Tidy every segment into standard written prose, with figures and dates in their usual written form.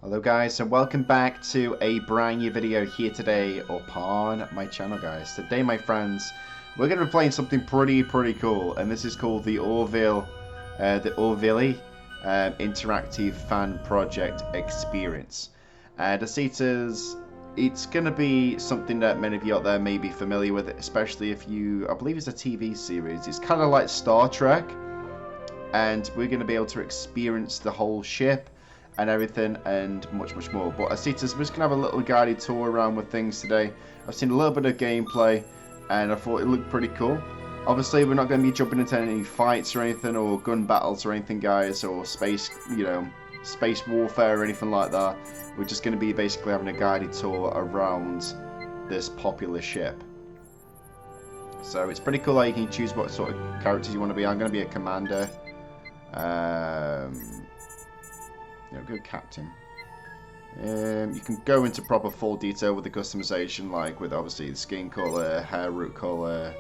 Hello guys, and welcome back to a brand new video here today upon my channel, guys. Today, my friends, we're going to be playing something pretty cool, and this is called the Orville Interactive Fan Project Experience. It's going to be something that many of you out there may be familiar with, especially if I believe it's a TV series. It's kind of like Star Trek, and we're going to be able to experience the whole ship and everything and much more. But Acetas, we're just going to have a little guided tour around with things today. I've seen a little bit of gameplay and I thought it looked pretty cool. Obviously we're not going to be jumping into any fights or anything, or gun battles or anything, guys, or space warfare or anything like that. We're just going to be basically having a guided tour around this popular ship. So it's pretty cool how you can choose what sort of characters you want to be. I'm going to be a commander. Good captain. You can go into proper full detail with the customization, like with obviously the skin color, hair root color,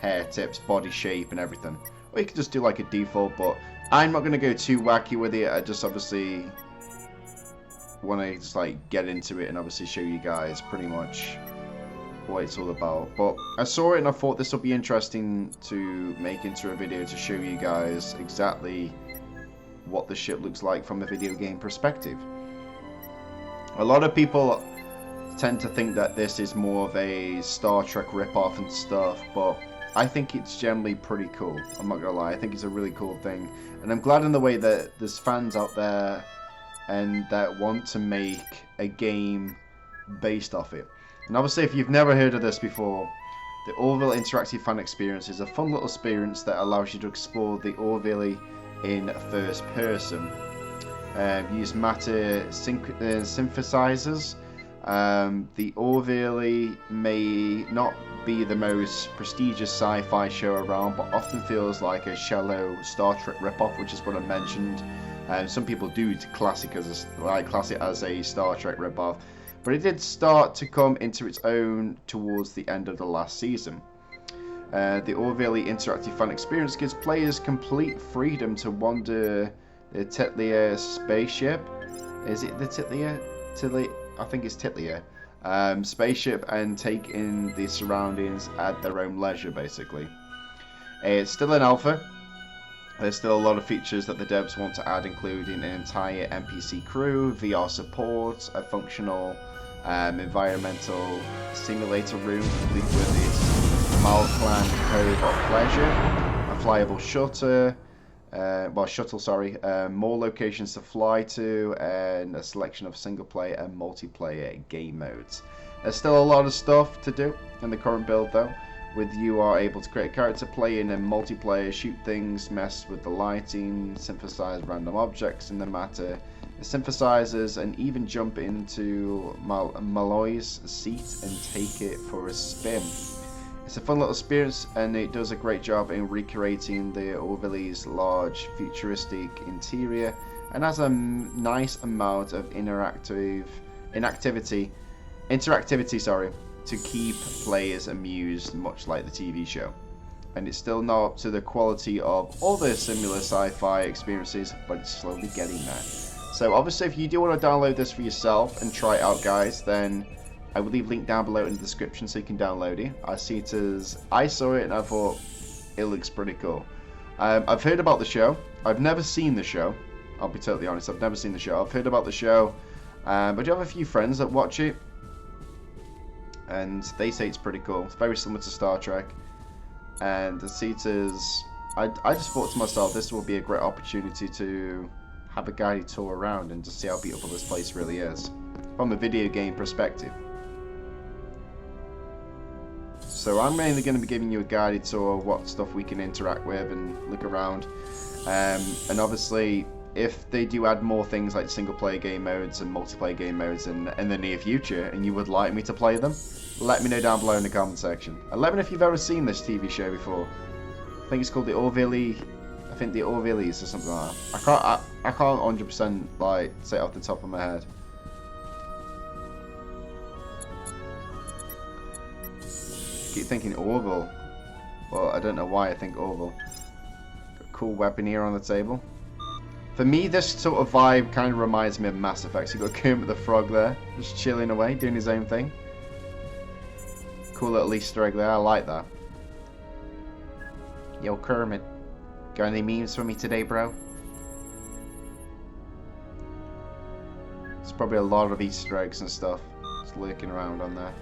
hair tips, body shape, and everything. Or you can just do like a default, but I'm not going to go too wacky with it. I just obviously want to just like get into it and obviously show you guys pretty much what it's all about. But I saw it and I thought this will be interesting to make into a video to show you guys exactly what the ship looks like from a video game perspective. A lot of people tend to think that this is more of a Star Trek rip-off and stuff, but I think it's generally pretty cool. I'm not gonna lie, I think it's a really cool thing, and I'm glad in the way that there's fans out there and that want to make a game based off it. And obviously, if you've never heard of this before, the Orville Interactive Fan Experience is a fun little experience that allows you to explore the Orville in first person. Use matter synthesizers. The Orville may not be the most prestigious sci-fi show around, but often feels like a shallow Star Trek ripoff, which is what I mentioned. Some people do class it as a Star Trek ripoff, but it did start to come into its own towards the end of the last season. The Orville Interactive Fan Experience gives players complete freedom to wander the titular spaceship. Is it the titular? I think it's titular. Spaceship, and take in the surroundings at their own leisure, basically. It's still an alpha. There's still a lot of features that the devs want to add, including an entire NPC crew, VR support, a functional environmental simulator room complete with its Moclan Cove of Pleasure, a flyable shuttle, more locations to fly to, and a selection of single player and multiplayer game modes. There's still a lot of stuff to do in the current build though. You are able to create a character, play in a multiplayer, shoot things, mess with the lighting, synthesize random objects in the matter, the synthesizers, and even jump into Malloy's seat and take it for a spin. It's a fun little experience, and it does a great job in recreating the Orville's large futuristic interior, and has a nice amount of interactivity to keep players amused, much like the TV show. And it's still not up to the quality of other similar sci-fi experiences, but it's slowly getting there. So obviously, if you do want to download this for yourself and try it out, guys, then I will leave a link down below in the description so you can download it. I saw it and I thought it looks pretty cool. I've heard about the show. I've never seen the show. I'll be totally honest, I've never seen the show. I've heard about the show, but I do have a few friends that watch it, and they say it's pretty cool. It's very similar to Star Trek. And I just thought to myself, this will be a great opportunity to have a guided tour around and to see how beautiful this place really is from a video game perspective. So I'm mainly going to be giving you a guided tour of what stuff we can interact with and look around. And obviously, if they do add more things like single player game modes and multiplayer game modes in the near future, and you would like me to play them, let me know down below in the comment section. And let me know if you've ever seen this TV show before. I think it's called the Orville. I think the Orvilles or something like that. I can't 100% like say it off the top of my head. Keep thinking Orville. Well, I don't know why I think Orville. Got a cool weapon here on the table. For me, this sort of vibe kind of reminds me of Mass Effect. You got Kermit the Frog there, just chilling away, doing his own thing. Cool little Easter egg there, I like that. Yo, Kermit, got any memes for me today, bro? There's probably a lot of Easter eggs and stuff just lurking around on there.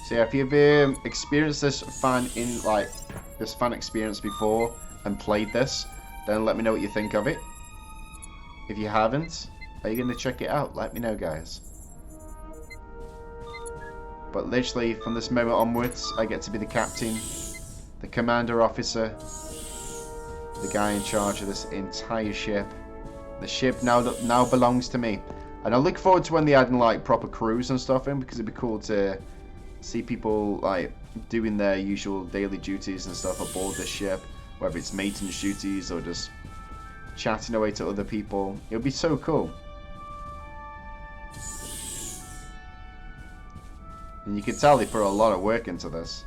So yeah, if you've experienced this fan experience before and played this, then let me know what you think of it. If you haven't, are you going to check it out? Let me know, guys. But literally, from this moment onwards, I get to be the captain, the commander officer, the guy in charge of this entire ship. The ship now belongs to me. And I look forward to when they add in like proper crews and stuff in, because it'd be cool to see people like doing their usual daily duties and stuff aboard this ship, whether it's maintenance duties or just chatting away to other people. It would be so cool. And you can tell they put a lot of work into this.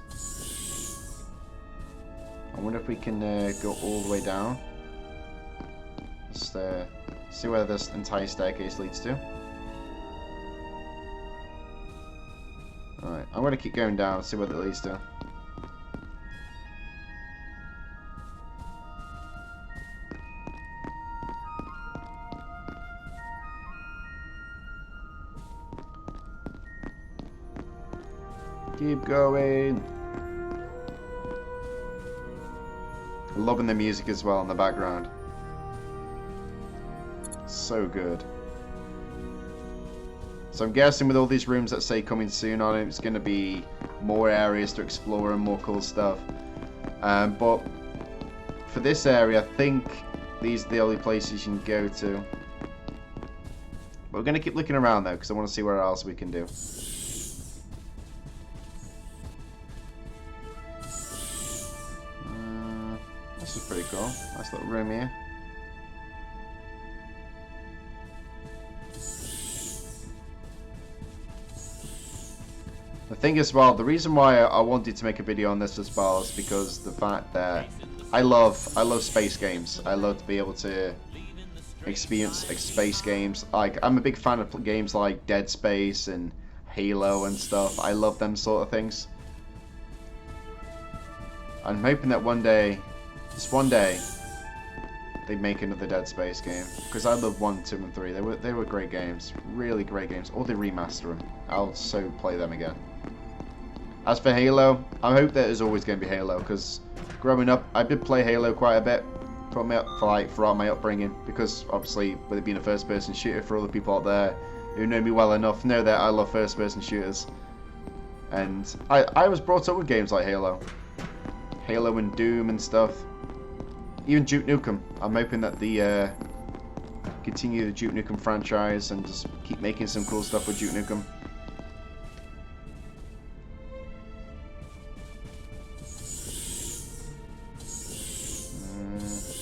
I wonder if we can go all the way down. Just see where this entire staircase leads to. Alright, I'm going to keep going down, see what it leads to. Keep going. Loving the music as well in the background. So good. So I'm guessing with all these rooms that say coming soon on it, it's going to be more areas to explore and more cool stuff. But for this area, I think these are the only places you can go to. But we're going to keep looking around though, because I want to see where else we can do. This is pretty cool. Nice little room here. The thing as well, the reason why I wanted to make a video on this as well is because the fact that I love space games. I love to be able to experience space games. Like, I'm a big fan of games like Dead Space and Halo and stuff. I love them sort of things. I'm hoping that one day, just one day, they make another Dead Space game, because I love 1, 2, and 3. They were great games, really great games. Or they remaster them. I'll so play them again. As for Halo, I hope that there's always going to be Halo, because growing up, I did play Halo quite a bit throughout my upbringing, because obviously, with it being a first-person shooter, for all the people out there who know me well enough, know that I love first-person shooters. And I was brought up with games like Halo and Doom and stuff. Even Duke Nukem. I'm hoping that the continue the Duke Nukem franchise and just keep making some cool stuff with Duke Nukem.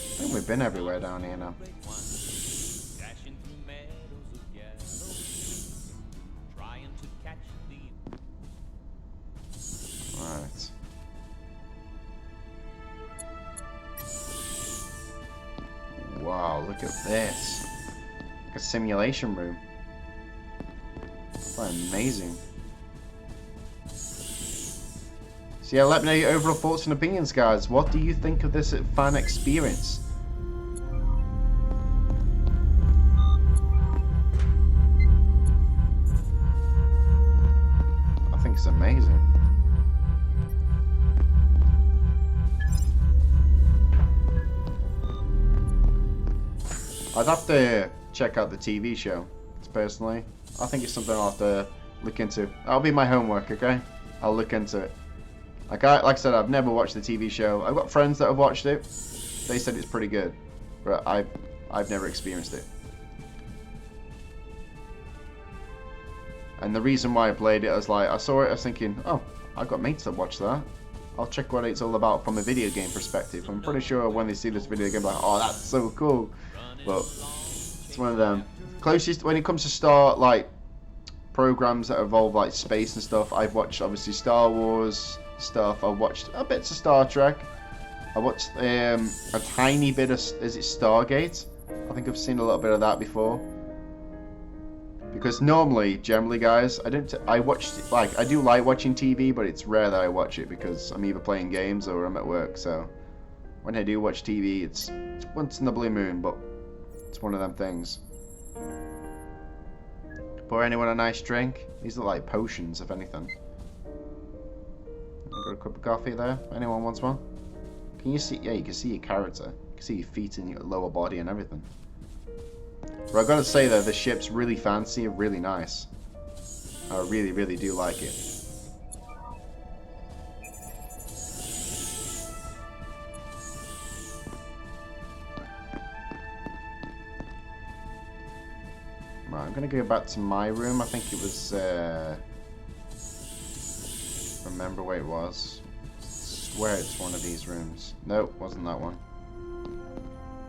I think we've been everywhere down here now. Right. Wow, look at this. Like a simulation room. Quite amazing. So yeah, let me know your overall thoughts and opinions, guys. What do you think of this fan experience? I think it's amazing. I'd have to check out the TV show, personally. I think it's something I'll have to look into. That'll be my homework, okay? I'll look into it. Like I said, I've never watched the TV show. I've got friends that have watched it. They said it's pretty good, but I've never experienced it. And the reason why I played it, I saw it, I was thinking, oh, I've got mates that watch that. I'll check what it's all about from a video game perspective. I'm pretty sure when they see this video game, like, oh, that's so cool. But it's one of them. Closest when it comes to start, like, programs that involve like space and stuff. I've watched obviously Star Wars stuff. I've watched a bit of Star Trek. I watched a tiny bit of, is it Stargate? I think I've seen a little bit of that before. Because normally, generally, guys, I do like watching TV, but it's rare that I watch it because I'm either playing games or I'm at work. So when I do watch TV, it's once in the blue moon, but it's one of them things. Pour anyone a nice drink? These are like potions, if anything. Got a cup of coffee there. Anyone wants one? Can you see? Yeah, you can see your character. You can see your feet and your lower body and everything. But I've got to say though, the ship's really fancy and really nice. I really, really do like it. Right, I'm gonna go back to my room. I think it was. Remember where it was. I swear it's one of these rooms. Nope, wasn't that one.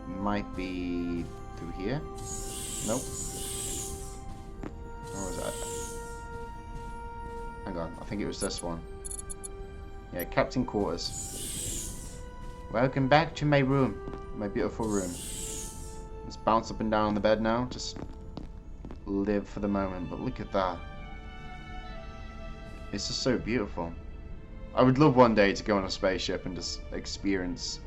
Might be through here. Nope. Where was that? Hang on, I think it was this one. Yeah, Captain Quarters. Welcome back to my room. My beautiful room. Let's bounce up and down on the bed now. Just live for the moment. But look at that. It's just so beautiful. I would love one day to go on a spaceship and just experience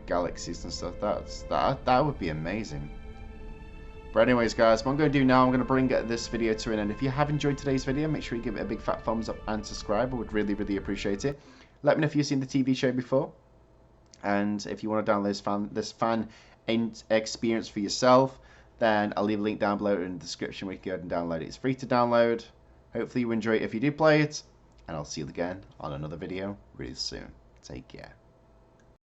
galaxies and stuff. That would be amazing. But anyways, guys, what I'm going to do now, I'm going to bring this video to an end. If you have enjoyed today's video, make sure you give it a big fat thumbs up and subscribe. I would really, really appreciate it. Let me know if you've seen the TV show before. And if you want to download this fan experience for yourself, then I'll leave a link down below in the description where you can go and download it. It's free to download. Hopefully you enjoy it if you do play it. And I'll see you again on another video really soon. Take care.